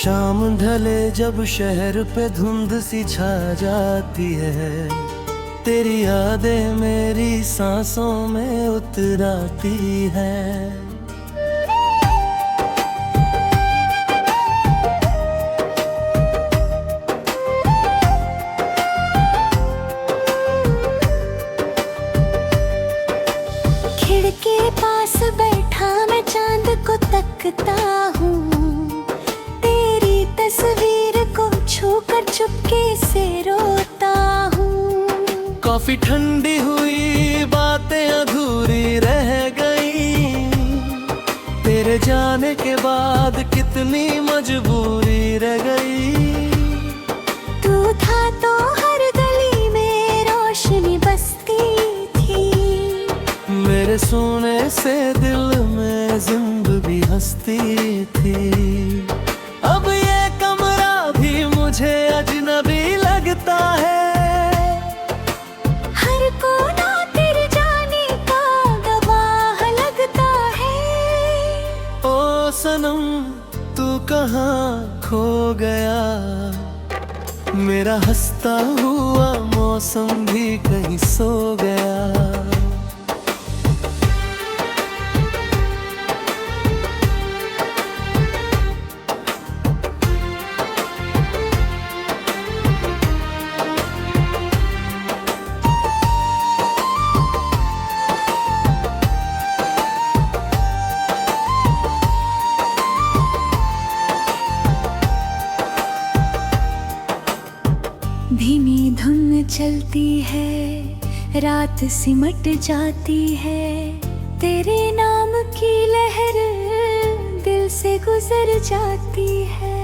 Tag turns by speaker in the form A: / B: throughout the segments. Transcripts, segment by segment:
A: शाम ढले जब शहर पे धुंध सी छा जाती है, तेरी यादें मेरी सांसों में उतर आती है।
B: खिड़की पास बैठा मैं चांद को तकता हूँ, तेरी तस्वीर को छूकर चुपके से रोता हूँ।
A: कॉफी ठंडी हुई, बातें अधूरी रह गई, तेरे जाने के बाद कितनी मजबूरी रह गई।
B: तू था तो हर गली में रोशनी बसती थी,
A: मेरे सोने से दिल में जिंदगी हंसती थी। अब ये कमरा भी मुझे अजनबी लगता है,
B: हर कोना तेरे जाने का गवाह लगता है।
A: ओ सनम तू कहाँ खो गया, मेरा हंसता हुआ मौसम भी कहीं सो गया।
B: धीमी धुन चलती है, रात सिमट जाती है, तेरे नाम की लहर दिल से गुजर जाती है।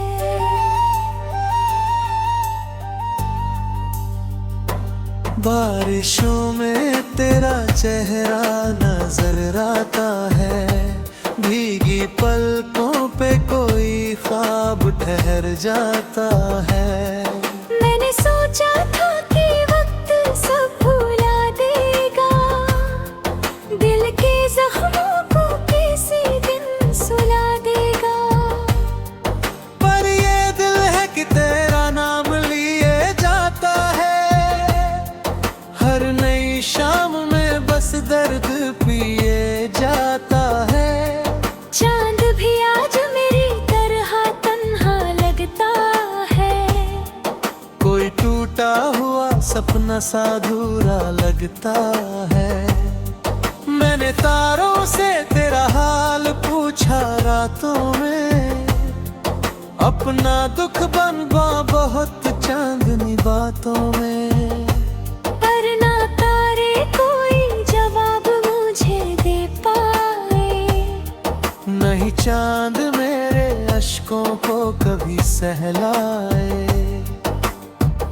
A: बारिशों में तेरा चेहरा नजर आता है, भीगी पलकों पे कोई ख्वाब ठहर जाता है।
B: मैंने सोचा था कि वक्त सब भुला देगा, दिल के जख्मों को किसी दिन सुला देगा।
A: पर ये दिल है कि तेरा नाम लिए जाता है, हर नई शाम में बस दर्द पिए जाता है।
B: चांद भी आज मेरी तरह तन्हा लगता है,
A: कोई टूटा हुआ सपना सा अधूरा लगता है। मैंने तारों से तेरा हाल पूछा रातों में, अपना दुख बनवा बहुत चांदनी बातों में।
B: पर ना तारे कोई जवाब मुझे दे पाए,
A: नहीं चांद मेरे अश्कों को कभी सहलाए।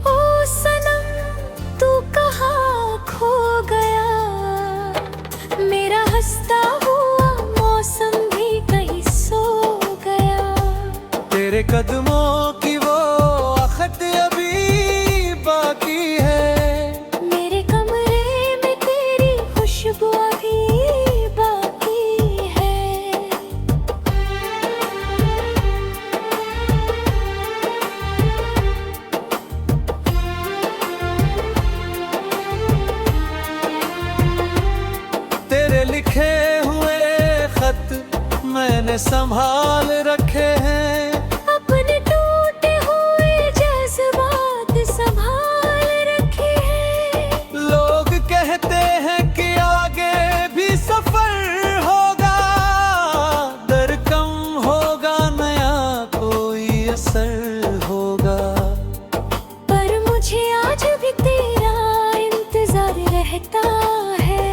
B: ओ सनम तू कहाँ खो गया, मेरा हंसता हुआ मौसम भी कहीं सो गया।
A: तेरे कदमों की वो आखत अभी बाकी है,
B: मेरे कमरे में तेरी खुशबू अभी बाकी है।
A: तेरे लिखे हुए खत मैंने संभाल रखे हैं,
B: अपने टूटे हुए जज्बात संभाल रखे हैं।
A: लोग कहते हैं कि आगे भी सफर होगा, दर कम होगा नया कोई असर होगा।
B: पर मुझे आज भी तेरा इंतजार रहता है,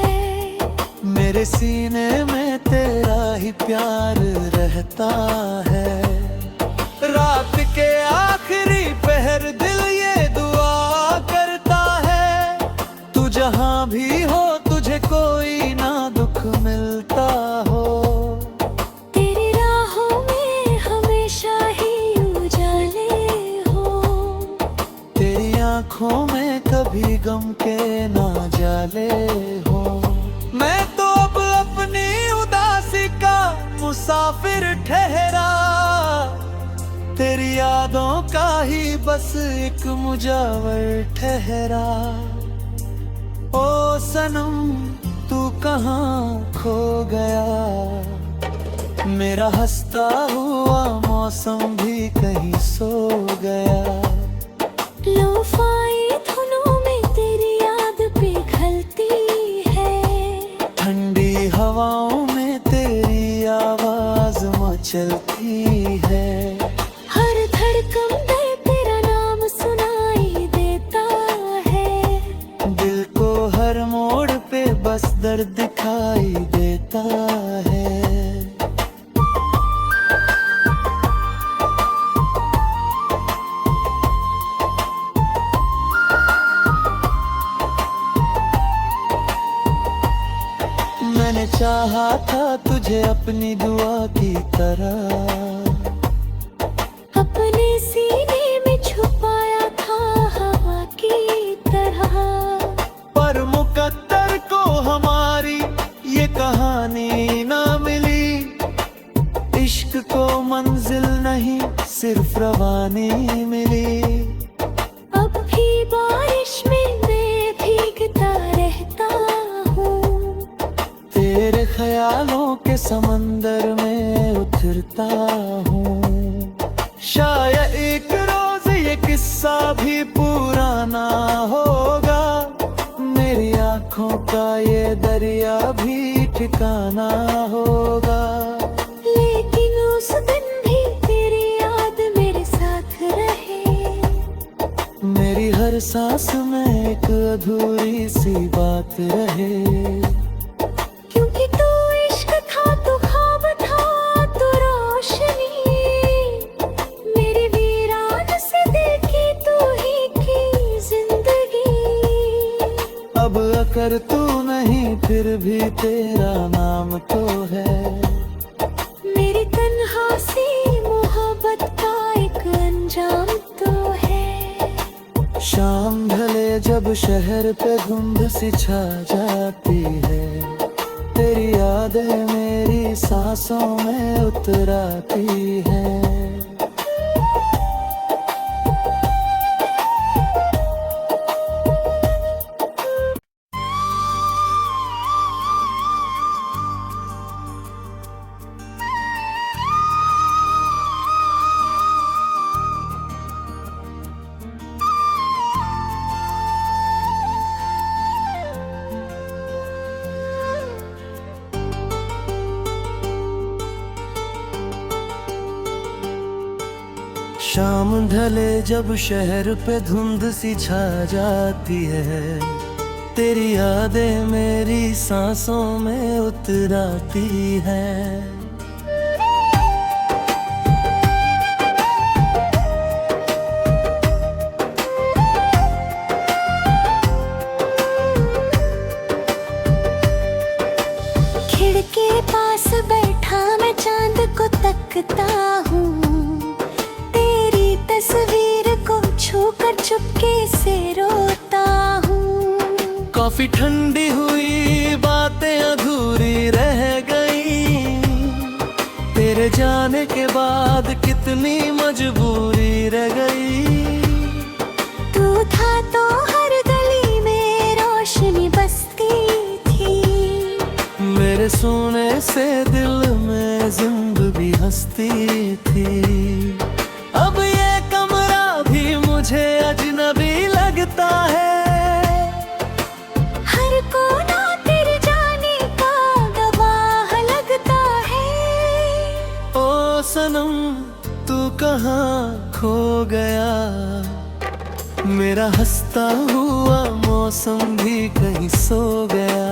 A: मेरे सीने में तेरा ही प्यार रहता है। रात के आखिरी पहर दिल ये दुआ करता है, तू जहां भी हो तुझे कोई ना दुख मिलता हो।
B: तेरी राहों में हमेशा ही उजाले हो,
A: तेरी आंखों में कभी गम के ना जाले हो। मैं तो अब अपनी उदासी का मुसाफिर ठहरा, तेरी यादों का ही बस एक मुजावर ठहरा। ओ सनम तू कहाँ खो गया, मेरा हंसता हुआ मौसम भी कहीं सो गया।
B: लोफाई धुनों में तेरी याद पिघलती है,
A: ठंडी हवाओं में तेरी आवाज मचलती है।
B: हर धड़कन में तेरा नाम सुनाई देता है,
A: दिल को हर मोड़ पे बस दर्द दिखाई देता है। मैंने चाहा था तुझे अपनी दुआ की तरह,
B: अपने सीने में छुपाया था हवा की तरह।
A: पर मुकद्दर को हमारी ये कहानी ना मिली। इश्क को मंजिल नहीं सिर्फ रवानी मिली।
B: अब भी बारिश में मैं भीगता रहता हूँ,
A: तेरे ख्यालों के समंदर में उतरता हूँ। शायद एक रोज ये किस्सा भी पुराना होगा, मेरी आंखों का ये दरिया भी ठिकाना होगा।
B: लेकिन उस दिन भी तेरी याद मेरे साथ रहे।
A: मेरी हर सांस में एक अधूरी सी बात रहे।
B: क्योंकि तू इश्क था, तू ख्वाब था, तू रोशनी, मेरी वीरान से देखी तू ही की जिंदगी।
A: अब अगर तू नहीं फिर भी तेरा नाम तो है।
B: मेरी तन्हा सी मोहब्बत का एक अंजाम तो है।
A: शाम ढले जब शहर पे धुंध सी छा जाती है, तेरी यादें मेरी सांसों में उतराती है। शाम ढले जब शहर पे धुंध सी छा जाती है, तेरी यादें मेरी सांसों में उतराती हैं।
B: खिड़की पास बैठा मैं चांद को तकता हूँ, तेरी तस्वीर को छूकर चुपके से रोता हूँ।
A: कॉफी ठंडी हुई, बातें अधूरी रह गई, तेरे जाने के बाद कितनी मजबूरी रह गई।
B: तू था तो हर गली में रोशनी बसती थी,
A: मेरे सोने से दिल में जिंदगी हंसती थी। अब ये कमरा भी मुझे अजनबी लगता है,
B: हर कोना तेरे जाने का गवाह लगता है।
A: ओ सनम तू कहाँ खो गया, मेरा हंसता हुआ मौसम भी कहीं सो गया।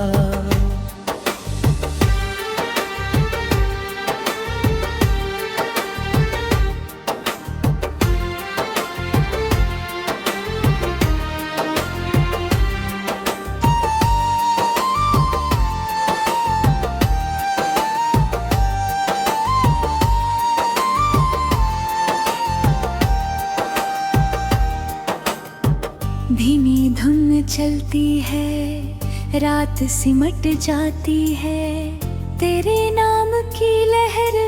B: धीमी धुन चलती है, रात सिमट जाती है, तेरे नाम की लहर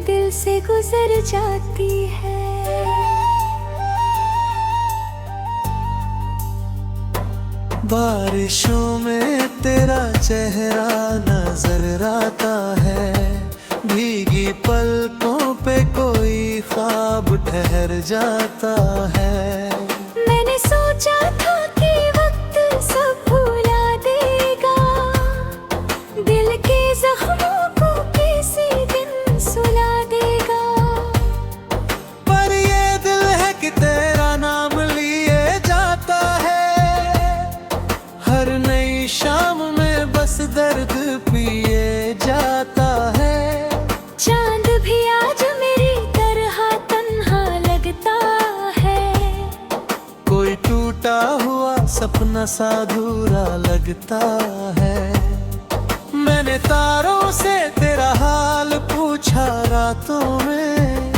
B: दिल से गुजर जाती है।
A: बारिशों में तेरा चेहरा नजर आता है, भीगी पलकों पे कोई ख्वाब ठहर जाता है।
B: मैंने सोचा था कि वक्त सब भुला देगा, दिल के जख्मों को किसी दिन सुला देगा।
A: पर ये दिल है कि तेरा नाम लिए जाता है, हर नई शाम में बस दर्द पिए जाता है।
B: चांद भी आज मेरी तरह तन्हा लगता है,
A: कोई टूटा हुआ सपना सा अधूरा लगता है। मैंने तारों से तेरा हाल पूछा रातों में,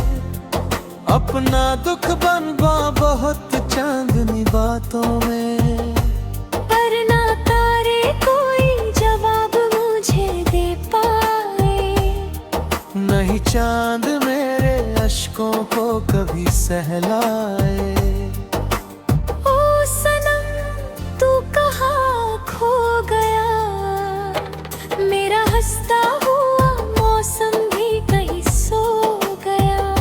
A: अपना दुख बनवा बहुत चांदनी बातों में।
B: पर ना तारे कोई जवाब मुझे दे पाए,
A: नहीं चांद मेरे अश्कों को कभी सहलाए।
B: ओ सनम तू कहाँ खो गया, मेरा हंसता हुआ मौसम भी कहीं सो गया।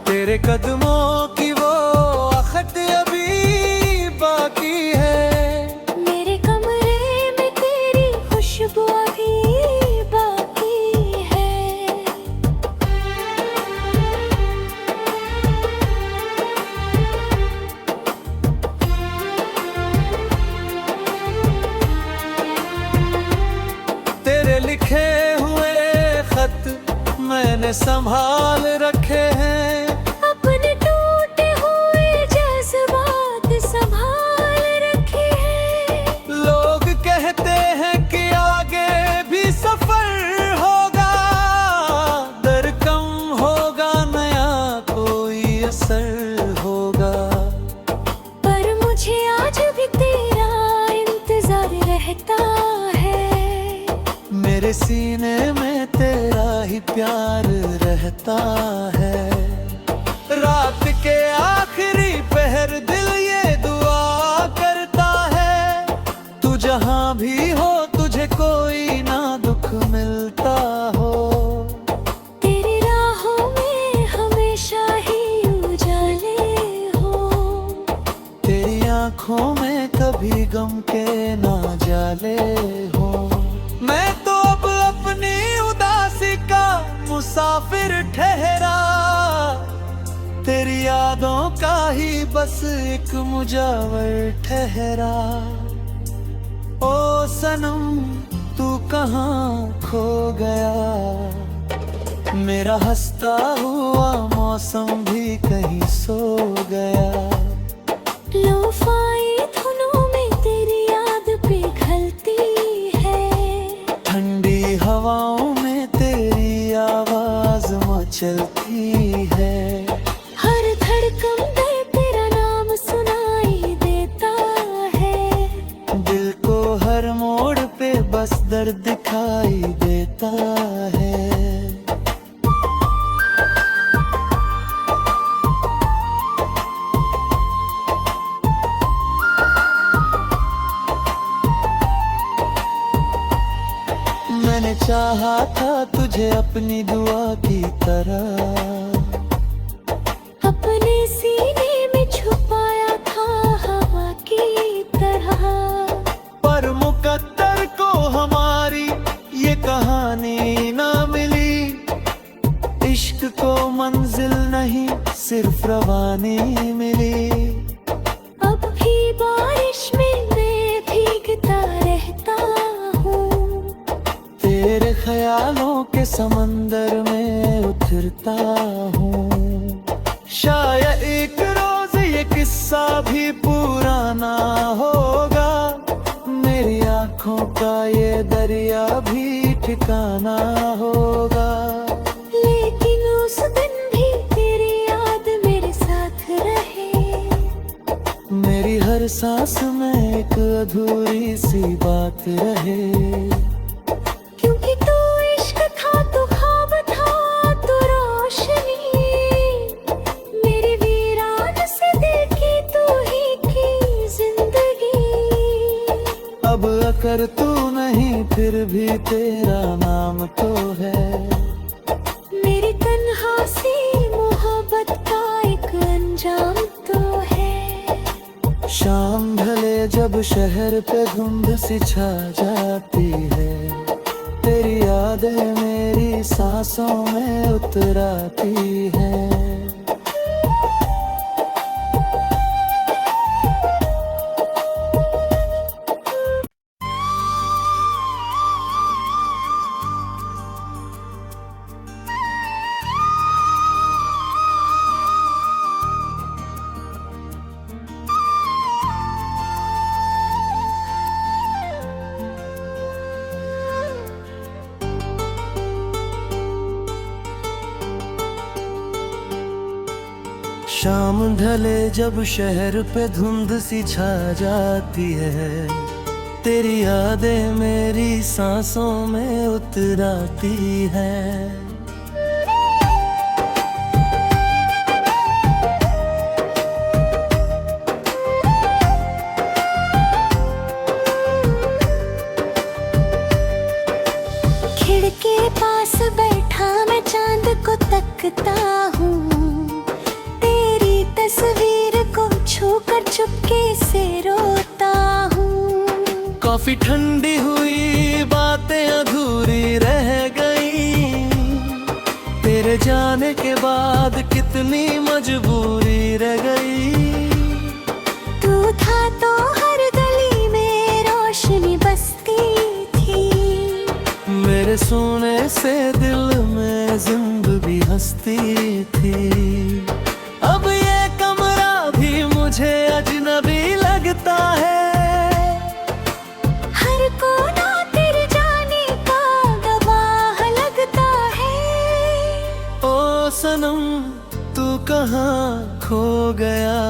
A: तेरे कदमों की वो आखत अभी बाकी है,
B: मेरे कमरे में तेरी खुशबू अभी बाकी है।
A: तेरे लिखे हुए खत मैंने संभाल रखे हैं,
B: अपने टूटे हुए जज्बात संभाल रखे हैं।
A: लोग कहते हैं कि आगे भी सफर होगा, दर कम होगा नया कोई असर होगा।
B: पर मुझे आज भी तेरा इंतजार रहता है,
A: मेरे सीने में तेरा ही प्यार रहता है। रात के आखिरी पहर दिल ये दुआ करता है, तू जहां भी हो तुझे कोई ना दुख मिलता हो।
B: तेरी राहों में हमेशा ही उजाले हो,
A: तेरी आंखों में कभी गम के ना जाले हो। मैं तो अब अपनी उदासी का मुसाफिर ठहरा, तेरी यादों का ही बस एक मुजावर ठहरा। ओ सनम तू कहाँ खो गया, मेरा हंसता हुआ मौसम भी कहीं सो गया।
B: लोफाई धुनों में तेरी याद पिघलती है,
A: ठंडी हवाओं में तेरी आवाज मचलती है।
B: हर धड़कन में तेरा नाम सुनाई देता है,
A: दिल को हर मोड़ पे बस दर्द दिखाई देता है। मैंने चाहा था तुझे अपनी दुआ की तरह,
B: अपने सीने में छुपाया था हवा की तरह।
A: पर मुकद्दर को हमारी ये कहानी ना मिली, इश्क को मंजिल नहीं सिर्फ रवानी मिली।
B: अब भी बारिश में मैं भीगता रहता हूँ,
A: तेरे ख्यालों के समंदर में उतरता हूँ। शायद एक रोज ये किस्सा भी पुराना होगा, मेरी आंखों का ये दरिया भी ठिकाना होगा।
B: लेकिन उस दिन भी तेरी याद मेरे साथ रहे,
A: मेरी हर सांस में एक अधूरी सी बात रहे।
B: क्योंकि तू इश्क था, तू ख्वाब था, तू
A: अब अगर तू नहीं फिर भी तेरा नाम तो है।
B: मेरी तन्हा सी मोहब्बत का एक अंजाम तो है।
A: शाम ढले जब शहर पे धुंध सी छा जाती है, तेरी यादें मेरी सांसों में उतराती है। शाम ढले जब शहर पे धुंध सी छा जाती है, तेरी यादें मेरी सांसों में उतराती है।
B: खिड़की पास बैठा मैं चांद को तकता हूँ, तस्वीर को छूकर चुपके से रोता हूँ।
A: कॉफी ठंडी हुई, बातें अधूरी रह गई, तेरे जाने के बाद कितनी मजबूरी रह गई।
B: तू था तो हर गली में रोशनी बसती थी,
A: मेरे सोने से दिल में जिंदगी हंसती थी। अब ये कमरा भी मुझे अजनबी लगता है,
B: हर कोना तेरे जाने का गवाह लगता है।
A: ओ सनम तू कहाँ खो गया,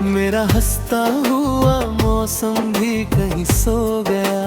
A: मेरा हंसता हुआ मौसम भी कहीं सो गया।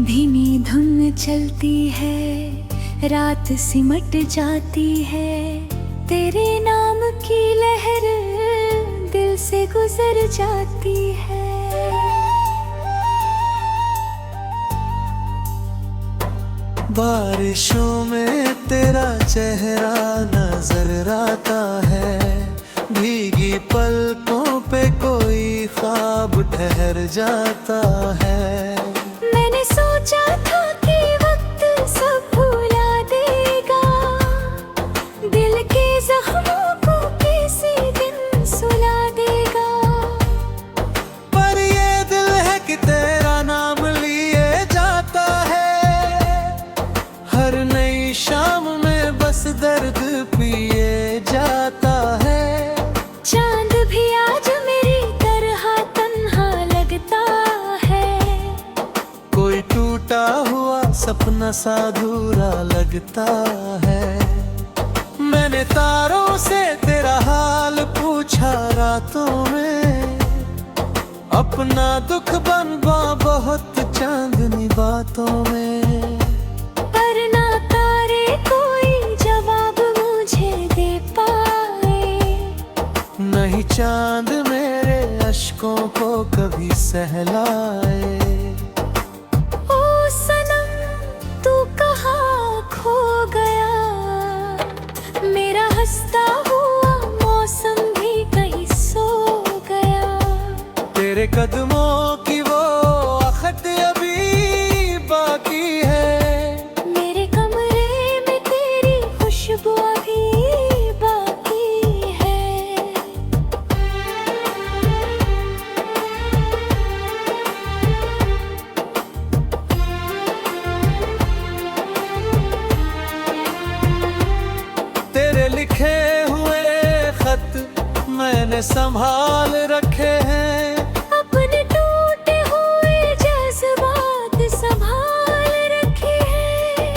B: धीमी धुन चलती है, रात सिमट जाती है, तेरे नाम की लहर दिल से गुजर जाती है।
A: बारिशों में तेरा चेहरा नजर आता है, भीगी पलकों पे कोई ख्वाब ठहर जाता है।
B: मैंने सोचा था कि वक्त सब भुला देगा, दिल के जख्मों को किसी दिन सुला देगा।
A: पर ये दिल है कि तेरा नाम लिए जाता है, हर नई शाम में बस दर्द पिए जाता है।
B: चांद भी आज मेरी तरह तन्हा लगता है,
A: कोई टूटा हुआ सपना सा अधूरा लगता है। मैंने तारों से तेरा हाल पूछा रातों में, अपना दुख बनवा बहुत चांदनी बातों में।
B: पर ना तारे कोई जवाब मुझे दे पाए,
A: नहीं चांद मेरे अश्कों को कभी सहलाए।
B: ओ सनम तू कहाँ खो गया, मेरा हंसता हुआ मौसम भी कहीं सो गया।
A: तेरे कदमों की वो आखत अभी बाकी है,
B: मेरे कमरे में तेरी खुशबू अभी बाकी है।
A: तेरे लिखे हुए खत मैंने संभाल रखे हैं,
B: अपने टूटे हुए जज्बात संभाल रखे हैं।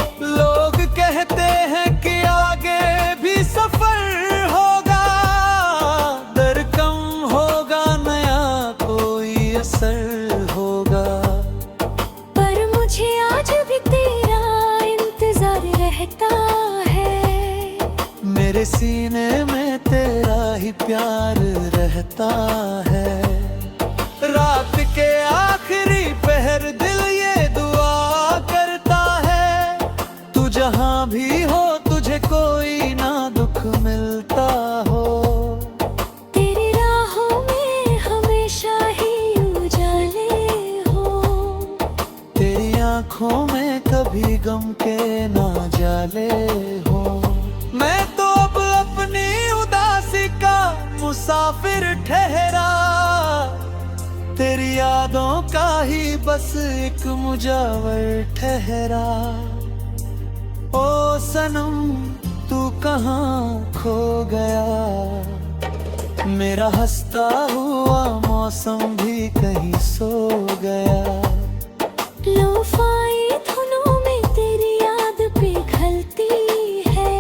A: मेरे सीने में तेरा ही प्यार रहता है। रात के आखिरी पहर दिल ये दुआ करता है, तू जहां भी हो तुझे कोई ना दुख मिलता हो।
B: तेरी राहों में हमेशा ही उजाले हो,
A: तेरी आंखों में कभी गम के ना जाले हो। मैं तो अब अपनी उदासी का मुसाफिर ठहरा, तेरी यादों का ही बस एक मुजावर ठहरा। ओ सनम तू कहाँ खो गया, मेरा हंसता हुआ मौसम भी कहीं सो गया।
B: लोफाई धुनों में तेरी याद पिघलती है,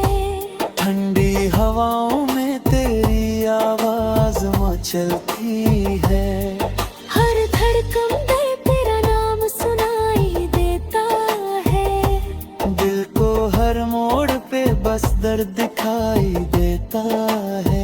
A: ठंडी हवाओं में तेरी आवाज मचलती है।
B: हर धड़कन में तेरा नाम सुनाई देता है,
A: दिल को हर मोड़ पे बस दर्द दिखाई देता है।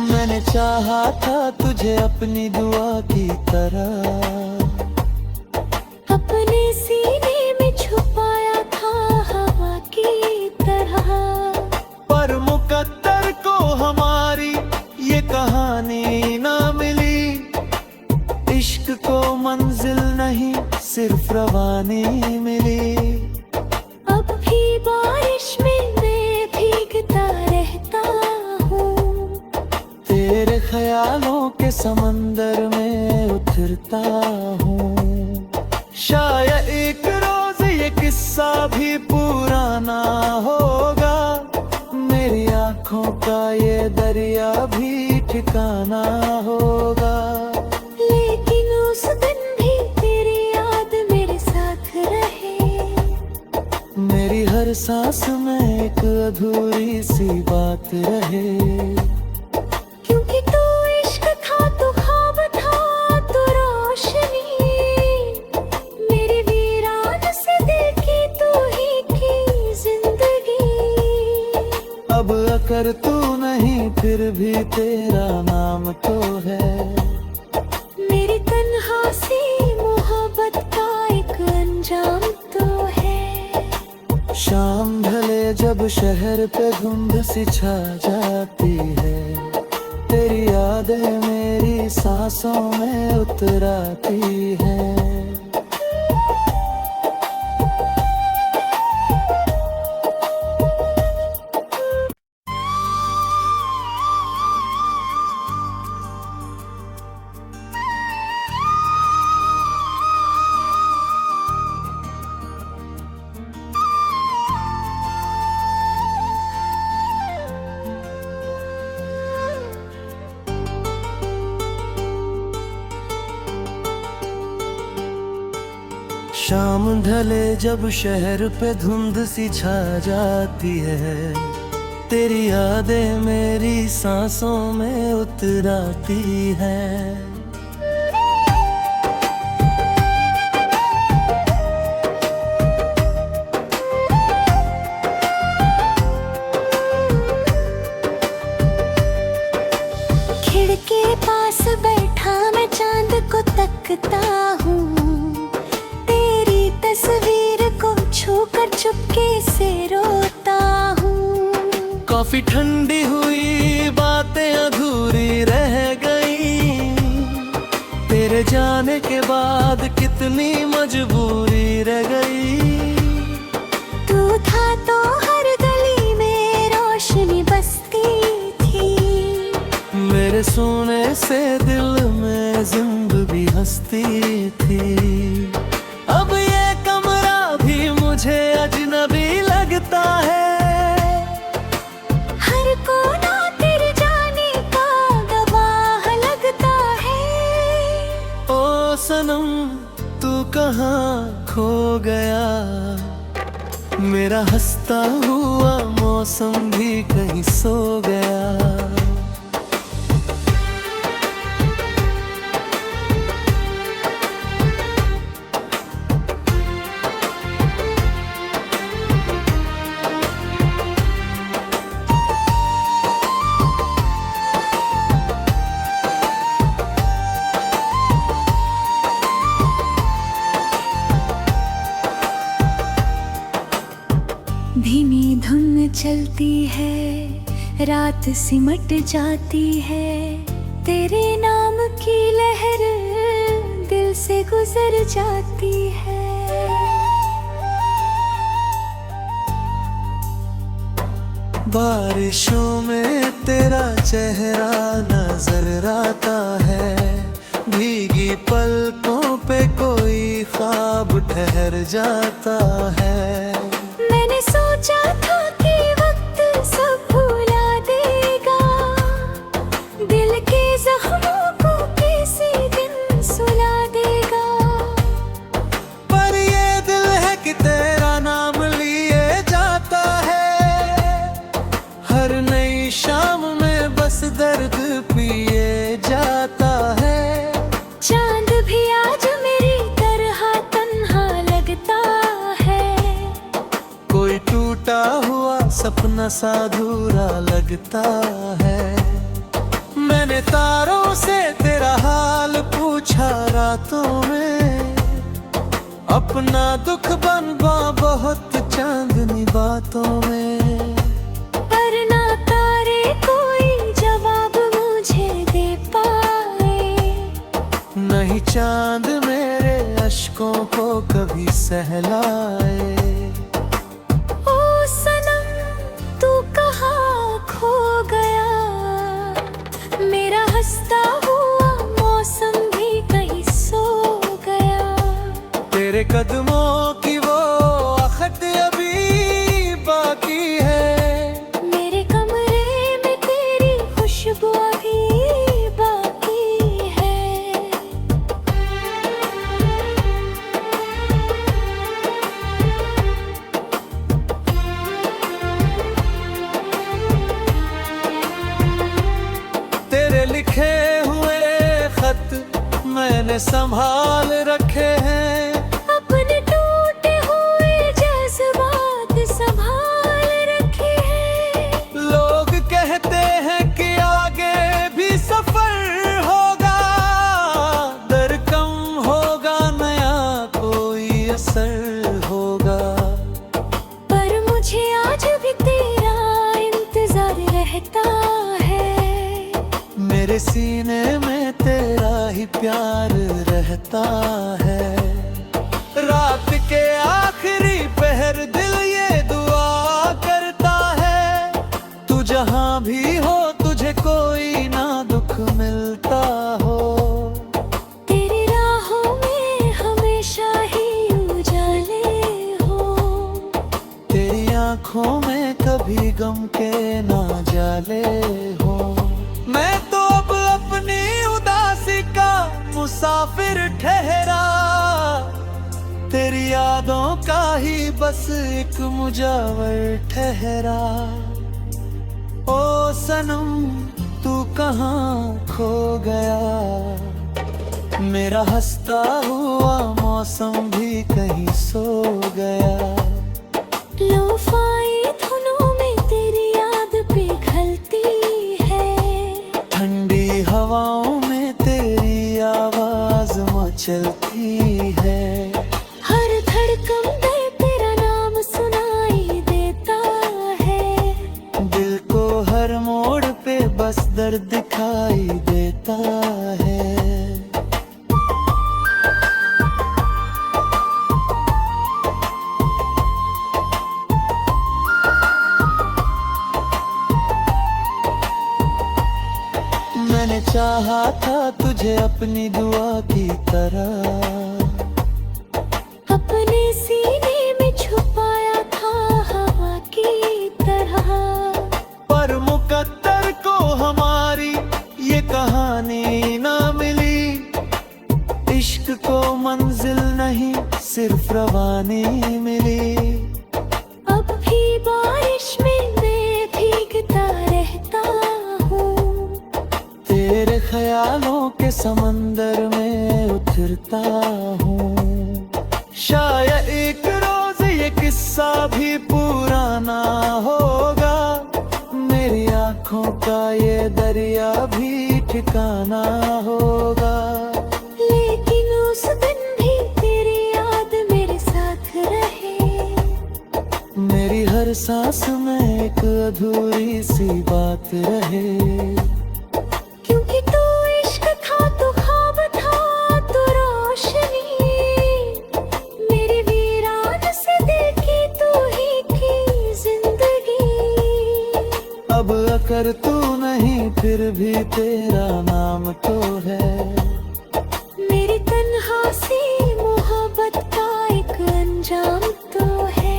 A: मैंने चाहा था तुझे अपनी दुआ की तरह,
B: अपने सीने में छुपाया था हवा की तरह।
A: पर मुकद्दर को हमारी ये कहानी ना मिली। इश्क को मंजिल नहीं सिर्फ रवानी मिली।
B: अब भी बारिश में मैं भीगता रहता हूँ,
A: तेरे ख्यालों के समंदर में उतरता हूँ। शायद एक रोज ये किस्सा भी पुराना होगा, मेरी आंखों का ये दरिया भी ठिकाना होगा।
B: लेकिन उस दिन भी तेरी याद मेरे साथ रहे,
A: मेरी हर सांस में एक अधूरी सी बात रहे।
B: क्योंकि तू इश्क था, तू ख्वाब था, तू रोशनी, मेरी वीरान से दिल की तू ही की जिंदगी।
A: अब अगर तू नहीं फिर भी तेरा नाम तो है।
B: मेरी तन्हा सी मोहब्बत का एक अंजाम तो है।
A: शाम ढले जब शहर पे धुंध सी छा जाती है, तेरी यादें मेरी सांसों में उतराती है। शाम ढले जब शहर पे धुंध सी छा जाती है, तेरी यादें मेरी सांसों में उतराती हैं।
B: खिड़की पास बैठा मैं चांद को तकता हूँ, तेरी तस्वीर को छूकर चुपके से रोता हूँ।
A: कॉफी ठंडी हुई, बातें अधूरी रह गई, तेरे जाने के बाद कितनी मजबूरी रह गई।
B: तू था तो हर गली में रोशनी बसती थी,
A: मेरे सोने से दिल में जिंदगी हंसती थी। अब ये कमरा भी मुझे अजनबी लगता है,
B: हर कोना तेरे जाने का गवाह लगता है।
A: ओ सनम तू कहाँ खो गया, मेरा हंसता हुआ मौसम भी कहीं सो गया।
B: आती है, रात सिमट जाती है, तेरे नाम की लहर दिल से गुजर जाती है।
A: बारिशों में तेरा चेहरा नजर आता है, भीगी पलकों पे कोई ख्वाब ठहर जाता है।
B: मैंने सोचा था कि वक्त सब भुला देगा, दिल के जख्मों को किसी दिन सुला देगा।
A: पर ये दिल है कि तेरा नाम लिए जाता है, हर नई शाम में बस दर्द पिए जाता है।
B: चांद भी आज मेरी तरह तन्हा लगता है,
A: कोई टूटा हुआ सपना सा अधूरा लगता है। मैंने तारों से तेरा हाल पूछा रातों में, अपना दुख बनवा बहुत चांदनी बातों में।
B: पर ना तारे कोई जवाब मुझे दे पाए,
A: नहीं चांद मेरे अश्कों को कभी सहलाए।
B: ओ सनम तू कहाँ खो गया, मेरा हंसता हुआ मौसम भी कहीं सो गया।
A: तेरे कदमों की वो आखत अभी बाकी है,
B: मेरे कमरे में तेरी खुशबू अभी बाकी है।
A: तेरे लिखे हुए खत मैंने संभाल रखे हैं,
B: अपने टूटे हुए जज्बात संभाल रखे हैं।
A: लोग कहते हैं कि आगे भी सफर होगा, दर कम होगा नया कोई असर होगा।
B: पर मुझे आज भी तेरा इंतजार रहता है,
A: मेरे सीने में तेरा ही प्यार रहता है। रात के आखिरी पहर दिल ये दुआ करता है, तू जहां भी हो तुझे कोई ना दुख मिलता हो।
B: तेरी राहों में हमेशा ही उजाले हो,
A: तेरी आंखों में कभी गम के ना जाले हो। मैं तो अब अपनी उदासी का मुसाफिर ठहरा, तेरी यादों का ही बस एक मुजावर ठहरा। ओ सनम तू कहाँ खो गया, मेरा हंसता हुआ मौसम भी कहीं सो गया।
B: लोफाई धुनों में तेरी याद पिघलती है,
A: ठंडी हवाओं में तेरी आवाज मचलती है।
B: हर धड़कन में तेरा नाम सुनाई देता है,
A: दिल को हर मोड़ पे बस दर्द दिखाई देता है। मैंने चाहा था तुझे अपनी दुआ की तरह,
B: अपने सीने में छुपाया था हवा की तरह।
A: पर मुकद्दर को हमारी ये कहानी ना मिली, इश्क को मंजिल नहीं सिर्फ रवानी मिली।
B: अब भी बारिश में मैं भीगता रहता हूँ,
A: तेरे ख्यालों के समंदर में उतरता हूँ। शायद एक रोज ये किस्सा भी पुराना होगा, मेरी आंखों का ये दरिया भी ठिकाना होगा।
B: लेकिन उस दिन भी तेरी याद मेरे साथ रहे,
A: मेरी हर सांस में एक अधूरी सी बात रहे।
B: क्योंकि तू इश्क था, तू ख्वाब था, तू रोशनी, मेरी वीरान से देखी तू ही की जिंदगी।
A: अब अगर तू नहीं फिर भी तेरा नाम तो है।
B: मेरी तन्हा सी मोहब्बत का एक अंजाम तो है।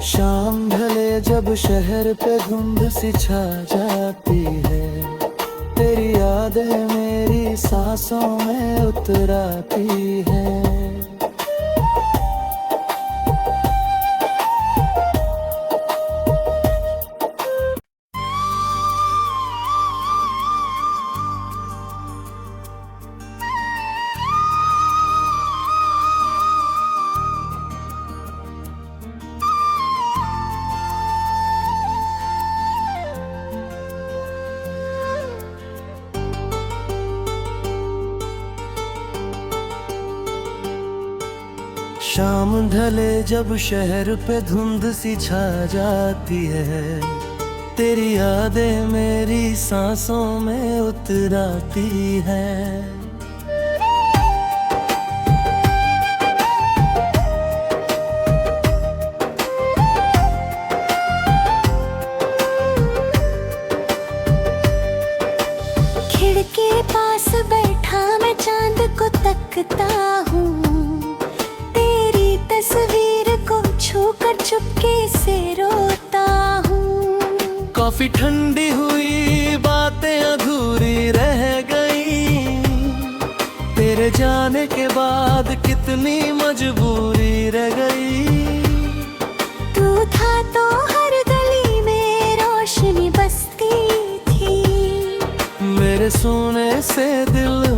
A: शाम ढले जब शहर पे धुंध सी छा जाती है, तेरी यादें मेरी सांसों में उतराती है। शाम ढले जब शहर पे धुंध सी छा जाती है, तेरी यादें मेरी सांसों में उतराती है।
B: खिड़की पास बैठा मैं चांद को तकता हूँ, तेरी तस्वीर को छूकर चुपके से रोता हूँ।
A: कॉफी ठंडी हुई, बातें अधूरी रह गई, तेरे जाने के बाद कितनी मजबूरी रह गई।
B: तू था तो हर गली में रोशनी बसती थी,
A: मेरे सोने से दिल